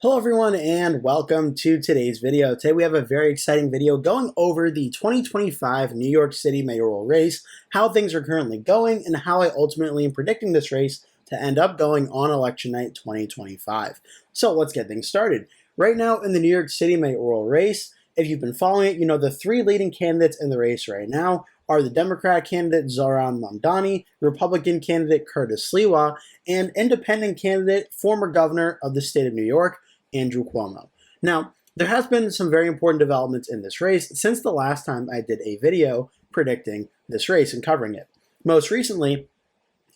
Hello everyone and welcome to today's video. Today we have a very exciting video going over the 2025 New York City mayoral race, how things are currently going, and how I ultimately am predicting this race to end up going on election night 2025. So let's get things started. Right now in the New York City mayoral race, if you've been following it, you know the three leading candidates in the race right now are the Democrat candidate Zohran Mamdani, Republican candidate Sliwa, and independent candidate, former governor of the state of New York, Andrew Cuomo. Now, there has been some very important developments in this race since the last time I did a video predicting this race and covering it. Most recently,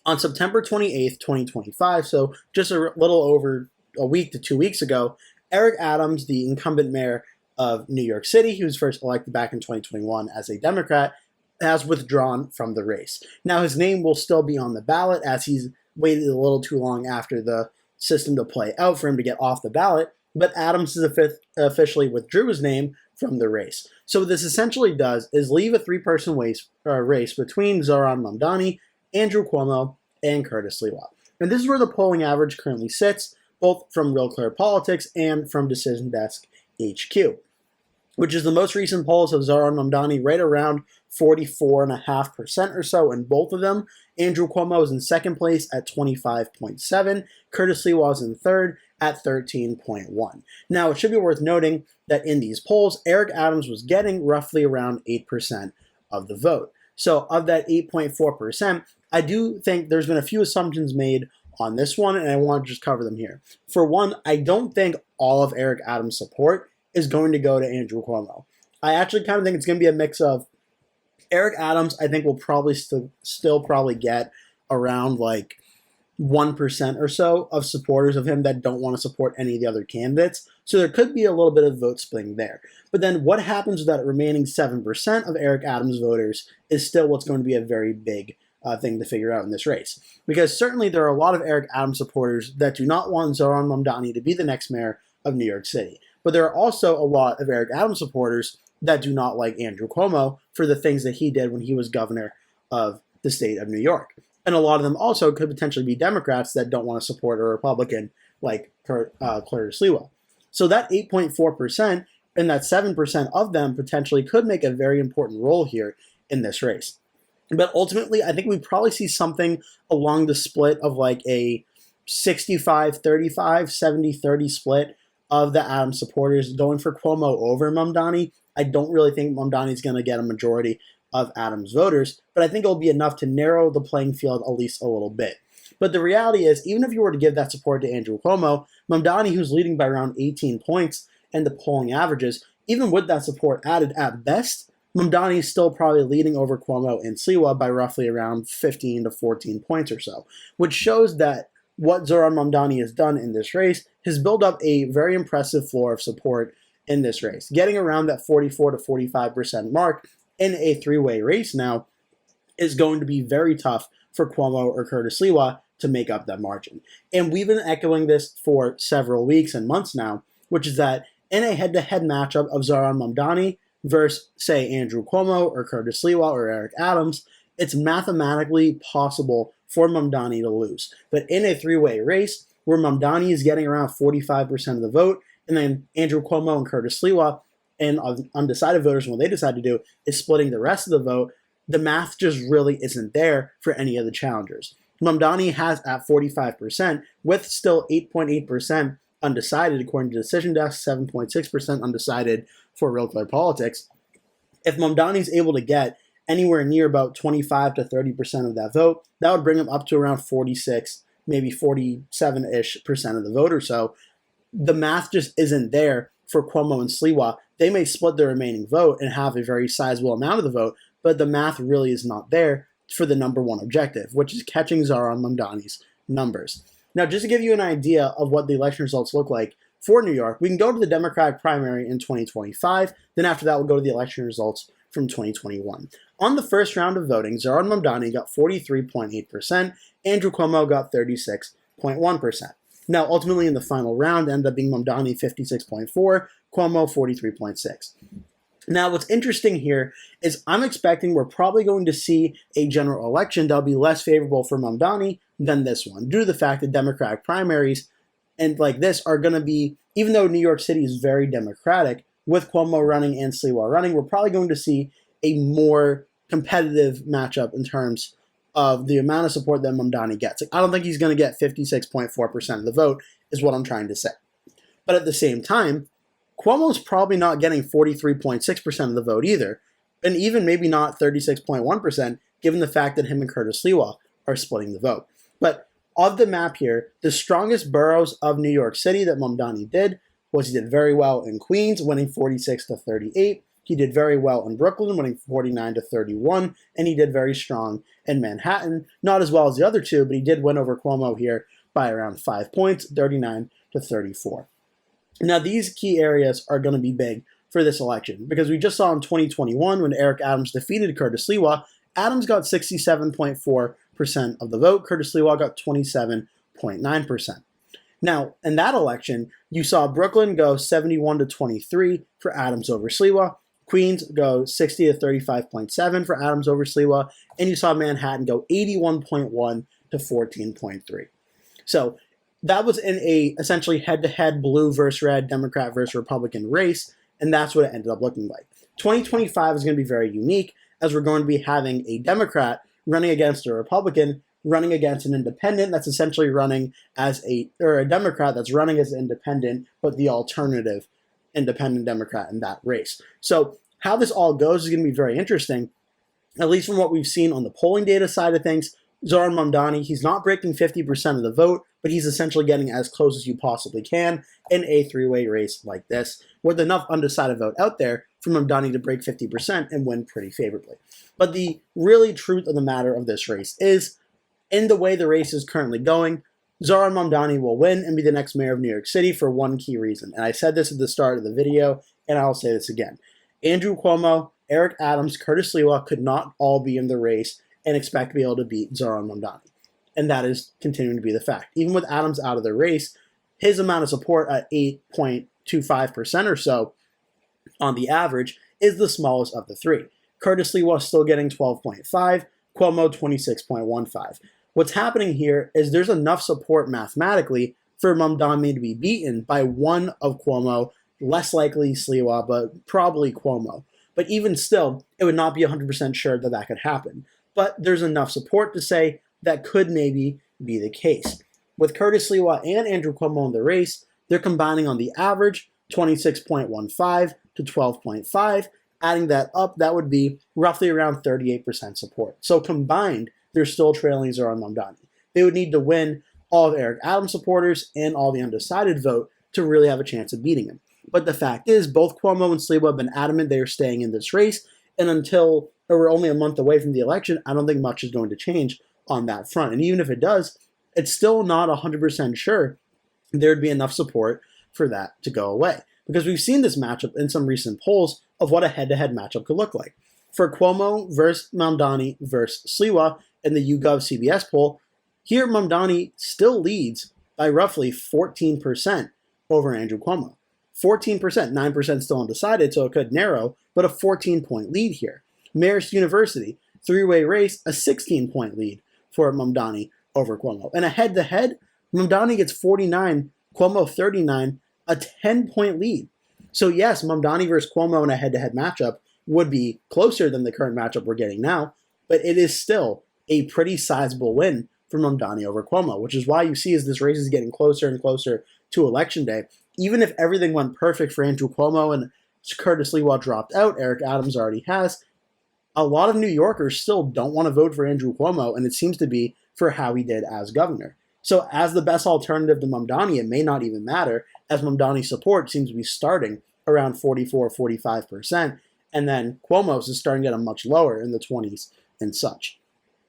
on September 28th, 2025, so just a little over a week to 2 weeks ago, Eric Adams, the incumbent mayor of New York City, he was first elected back in 2021 as a Democrat, has withdrawn from the race. Now, his name will still be on the ballot as he's waited a little too long after the system to play out for him to get off the ballot, but Adams has officially withdrew his name from the race. So what this essentially does is leave a three-person race between Zohran Mamdani, Andrew Cuomo, and Sliwa. And this is where the polling average currently sits, both from Real Clear Politics and from Decision Desk HQ, which is the most recent polls of Zohran Mamdani right around 44.5% or so in both of them. Andrew Cuomo is in second place at 25.7. Sliwa was in third at 13.1. Now, it should be worth noting that in these polls, Eric Adams was getting roughly around 8% of the vote. So of that 8.4%, I do think there's been a few assumptions made on this one, and I want to just cover them here. For one, I don't think all of Eric Adams' support is going to go to Andrew Cuomo. I actually kind of think it's going to be a mix of Eric Adams, I think will probably still probably get around like 1% or so of supporters of him that don't want to support any of the other candidates. So there could be a little bit of vote splitting there. But then what happens with that remaining 7% of Eric Adams voters is still what's going to be a very big thing to figure out in this race. Because certainly there are a lot of Eric Adams supporters that do not want Zohran Mamdani to be the next mayor of New York City. But there are also a lot of Eric Adams supporters that do not like Andrew Cuomo for the things that he did when he was governor of the state of New York. And a lot of them also could potentially be Democrats that don't want to support a Republican like Sliwa. So that 8.4% and that 7% of them potentially could make a very important role here in this race. But ultimately, I think we probably see something along the split of like a 65-35, 70-30 split of the Adams supporters going for Cuomo over Mamdani. I don't really think Mamdani is going to get a majority of Adams voters, but I think it'll be enough to narrow the playing field at least a little bit. But the reality is, even if you were to give that support to Andrew Cuomo, Mamdani, who's leading by around 18 points in the polling averages, even with that support added at best, Mamdani is still probably leading over Cuomo and Sliwa by roughly around 15 to 14 points or so, which shows that what Zohran Mamdani has done in this race has built up a very impressive floor of support in this race, getting around that 44 to 45% mark in a three-way race now is going to be very tough for Cuomo or Sliwa to make up that margin. And we've been echoing this for several weeks and months now, which is that in a head-to-head matchup of Zohran Mamdani versus, say, Andrew Cuomo or Sliwa or Eric Adams, it's mathematically possible for Mamdani to lose. But in a three-way race where Mamdani is getting around 45% of the vote, and then Andrew Cuomo and Sliwa and undecided voters, what they decide to do is splitting the rest of the vote, the math just really isn't there for any of the challengers. Mamdani has at 45%, with still 8.8% undecided, according to Decision Desk, 7.6% undecided for Real Clear Politics. If Mamdani is able to get anywhere near about 25 to 30% of that vote, that would bring him up to around 46, maybe 47-ish percent of the vote or so. The math just isn't there for Cuomo and Sliwa. They may split the remaining vote and have a very sizable amount of the vote, but the math really is not there for the number one objective, which is catching Zohran Mamdani's numbers. Now, just to give you an idea of what the election results look like for New York, we can go to the Democratic primary in 2025. Then after that, we'll go to the election results from 2021. On the first round of voting, Zohran Mamdani got 43.8%, Andrew Cuomo got 36.1%. Now, ultimately, in the final round, ended up being Mamdani 56.4, Cuomo 43.6. Now, what's interesting here is I'm expecting we're probably going to see a general election that'll be less favorable for Mamdani than this one, due to the fact that Democratic primaries and like this are going to be even though New York City is very Democratic, with Cuomo running and Sliwa running, we're probably going to see a more competitive matchup in terms of the amount of support that Mamdani gets. Like, I don't think he's going to get 56.4% of the vote, is what I'm trying to say. But at the same time, Cuomo's probably not getting 43.6% of the vote either, and even maybe not 36.1%, given the fact that him and Curtis Sliwa are splitting the vote. But of the map here, the strongest boroughs of New York City that Mamdani did was he did very well in Queens, winning 46 to 38. He did very well in Brooklyn, winning 49 to 31, and he did very strong in Manhattan. Not as well as the other two, but he did win over Cuomo here by around 5 points, 39 to 34. Now, these key areas are going to be big for this election because we just saw in 2021 when Eric Adams defeated Curtis Sliwa, Adams got 67.4% of the vote. Curtis Sliwa got 27.9%. Now, in that election, you saw Brooklyn go 71 to 23 for Adams over Sliwa. Queens go 60 to 35.7 for Adams over Sliwa. And you saw Manhattan go 81.1 to 14.3. So that was in a essentially head-to-head blue versus red, Democrat versus Republican race, and that's what it ended up looking like. 2025 is going to be very unique, as we're going to be having a Democrat running against a Republican, running against an independent that's essentially running as a Democrat that's running as an independent, but the alternative independent Democrat in that race. So how this all goes is going to be very interesting, at least from what we've seen on the polling data side of things. Zohran Mamdani, he's not breaking 50% of the vote, but he's essentially getting as close as you possibly can in a three-way race like this, with enough undecided vote out there for Mamdani to break 50% and win pretty favorably. But the really truth of the matter of this race is, in the way the race is currently going, Zohran Mamdani will win and be the next mayor of New York City for one key reason. And I said this at the start of the video, and I'll say this again. Andrew Cuomo, Eric Adams, Curtis Sliwa could not all be in the race and expect to be able to beat Zohran Mamdani. And that is continuing to be the fact. Even with Adams out of the race, his amount of support at 8.25% or so on the average is the smallest of the three. Curtis Sliwa still getting 12.5, Cuomo 26.15. What's happening here is there's enough support mathematically for Mamdani to be beaten by one of Cuomo, less likely Sliwa, but probably Cuomo. But even still, it would not be 100% sure that that could happen. But there's enough support to say that could maybe be the case. With Curtis Sliwa and Andrew Cuomo in the race, they're combining on the average 26.15 to 12.5. Adding that up, that would be roughly around 38% support. So combined, they're still trailing Zohran Mamdani. They would need to win all of Eric Adams supporters and all the undecided vote to really have a chance of beating him. But the fact is, both Cuomo and Sliwa have been adamant they are staying in this race, and until we're only a month away from the election, I don't think much is going to change on that front. And even if it does, it's still not 100% sure there'd be enough support for that to go away. Because we've seen this matchup in some recent polls of what a head-to-head matchup could look like. For Cuomo versus Mamdani versus Sliwa in the YouGov CBS poll, here Mamdani still leads by roughly 14% over Andrew Cuomo. 14%, 9% still undecided, so it could narrow, but a 14-point lead here. Marist University, three-way race, a 16-point lead for Mamdani over Cuomo. And a head-to-head, Mamdani gets 49, Cuomo 39, a 10-point lead. So yes, Mamdani versus Cuomo in a head-to-head matchup would be closer than the current matchup we're getting now, but it is still a pretty sizable win for Mamdani over Cuomo, which is why you see as this race is getting closer and closer to Election Day, even if everything went perfect for Andrew Cuomo and Curtis Sliwa dropped out, Eric Adams already has, a lot of New Yorkers still don't want to vote for Andrew Cuomo, and it seems to be for how he did as governor. So as the best alternative to Mamdani, it may not even matter, as Mamdani's support seems to be starting around 44, 45%, and then Cuomo's is starting at a much lower in the 20s and such.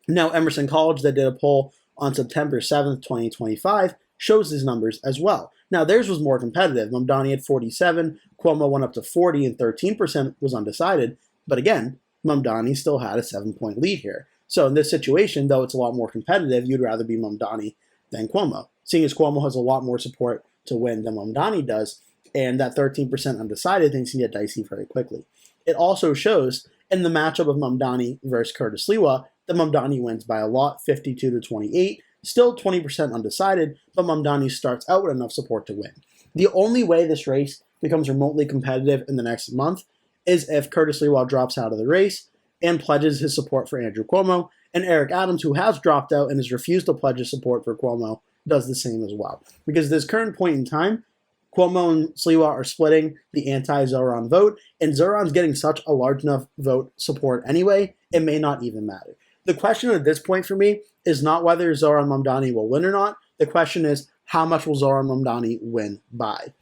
Now, Emerson College, that did a poll on September 7th, 2025, shows these numbers as well. Now, theirs was more competitive. Mamdani had 47, Cuomo went up to 40, and 13% was undecided. But again, Mamdani still had a 7-point lead here. So in this situation, though it's a lot more competitive, you'd rather be Mamdani than Cuomo, seeing as Cuomo has a lot more support to win than Mamdani does, and that 13% undecided things can get dicey very quickly. It also shows in the matchup of Mamdani versus Curtis Sliwa that Mamdani wins by a lot, 52 to 28, still 20% undecided, but Mamdani starts out with enough support to win. The only way this race becomes remotely competitive in the next month is if Curtis Sliwa drops out of the race and pledges his support for Andrew Cuomo, and Eric Adams, who has dropped out and has refused to pledge his support for Cuomo, does the same as well. Because at this current point in time, Cuomo and Sliwa are splitting the anti-Zohran vote, and Zohran's getting such a large enough vote support anyway, it may not even matter. The question at this point for me is not whether Zohran Mamdani will win or not. The question is, how much will Zohran Mamdani win by?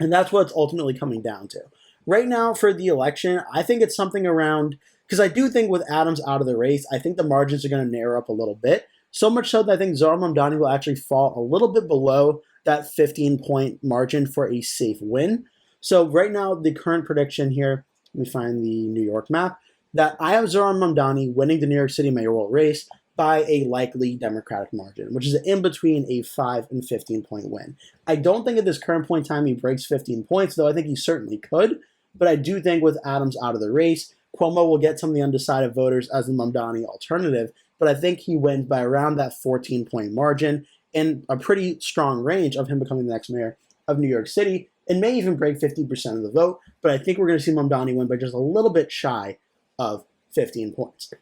And that's what it's ultimately coming down to. Right now for the election, I think it's something around, because I do think with Adams out of the race, I think the margins are going to narrow up a little bit. So much so that I think Zohran Mamdani will actually fall a little bit below that 15-point margin for a safe win. So right now, the current prediction here, let me find the New York map, that I have Zohran Mamdani winning the New York City mayoral race by a likely Democratic margin, which is in between a 5 and 15-point win. I don't think at this current point in time he breaks 15 points, though I think he certainly could. But I do think with Adams out of the race, Cuomo will get some of the undecided voters as the Mamdani alternative, but I think he wins by around that 14-point margin in a pretty strong range of him becoming the next mayor of New York City, and may even break 50% of the vote, but I think we're going to see Mamdani win by just a little bit shy of 15 points.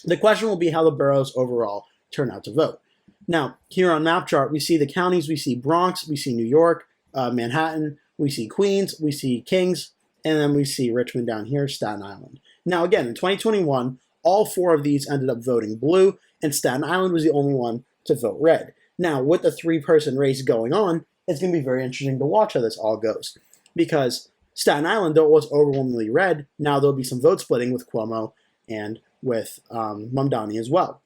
The question will be how the boroughs overall turn out to vote. Now, here on map chart, we see the counties, we see Bronx, we see New York, Manhattan, we see Queens, we see Kings, and then we see Richmond down here, Staten Island. Now, again, in 2021, all 4 of these ended up voting blue, and Staten Island was the only one to vote red. Now, with the 3-person race going on, it's going to be very interesting to watch how this all goes. Because Staten Island, though it was overwhelmingly red, now there'll be some vote splitting with Cuomo and with Mamdani as well.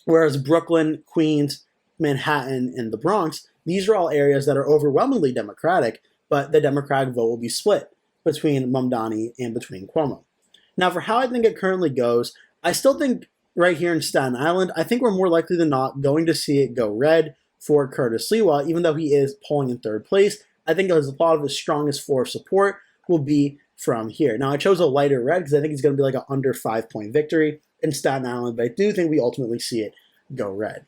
Whereas Brooklyn, Queens, Manhattan, and the Bronx, these are all areas that are overwhelmingly Democratic, but the Democratic vote will be split between Mamdani and between Cuomo. Now, for how I think it currently goes, I still think right here in Staten Island, I think we're more likely than not going to see it go red for Curtis Sliwa, even though he is polling in 3rd place. I think a lot of his strongest floor of support will be from here. Now, I chose a lighter red because I think it's going to be like an under 5-point victory in Staten Island, but I do think we ultimately see it go red.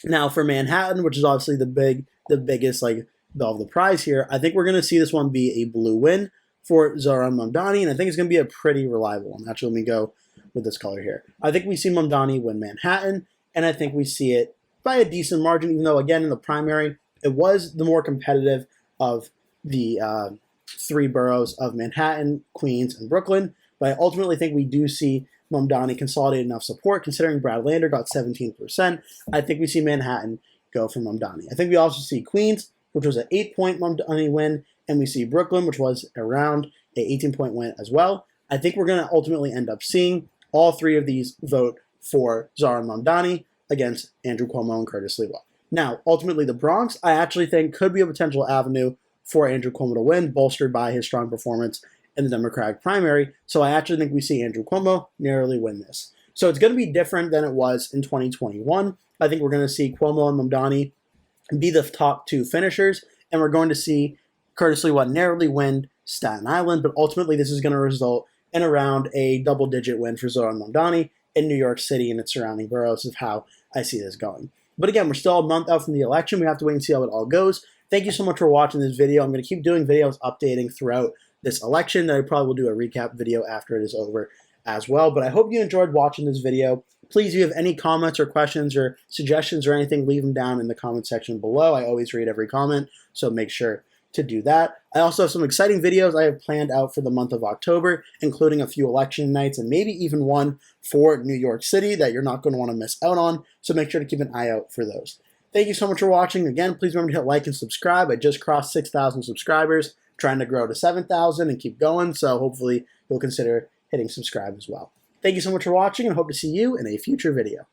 Now, for Manhattan, which is obviously the biggest like of the prize here, I think we're going to see this one be a blue win for Zohran Mamdani, and I think it's going to be a pretty reliable one. Actually, let me go with this color here. I think we see Mamdani win Manhattan, and I think we see it by a decent margin, even though, again, in the primary, it was the more competitive of the 3 boroughs of Manhattan, Queens, and Brooklyn. But I ultimately think we do see Mamdani consolidate enough support, considering Brad Lander got 17%. I think we see Manhattan go for Mamdani. I think we also see Queens, which was an 8-point Mamdani win, and we see Brooklyn, which was around an 18-point win as well. I think we're going to ultimately end up seeing all 3 of these vote for Zohran Mamdani against Andrew Cuomo and Curtis Sliwa. Now, ultimately, the Bronx, I actually think could be a potential avenue for Andrew Cuomo to win, bolstered by his strong performance in the Democratic primary. So I actually think we see Andrew Cuomo narrowly win this. So it's going to be different than it was in 2021. I think we're going to see Cuomo and Mamdani be the top 2 finishers, and we're going to see Curtis Sliwa narrowly win Staten Island, but ultimately this is going to result in around a double-digit win for Zohran Mamdani in New York City and its surrounding boroughs of how I see this going. But again, we're still a month out from the election. We have to wait and see how it all goes. Thank you so much for watching this video. I'm going to keep doing videos updating throughout this election. I probably will do a recap video after it is over as well. But I hope you enjoyed watching this video. Please, if you have any comments or questions or suggestions or anything, leave them down in the comment section below. I always read every comment, so make sure to do that. I also have some exciting videos I have planned out for the month of October, including a few election nights and maybe even one for New York City that you're not going to want to miss out on, so make sure to keep an eye out for those. Thank you so much for watching. Again, please remember to hit like and subscribe. I just crossed 6,000 subscribers, trying to grow to 7,000 and keep going, so hopefully you'll consider hitting subscribe as well. Thank you so much for watching and hope to see you in a future video.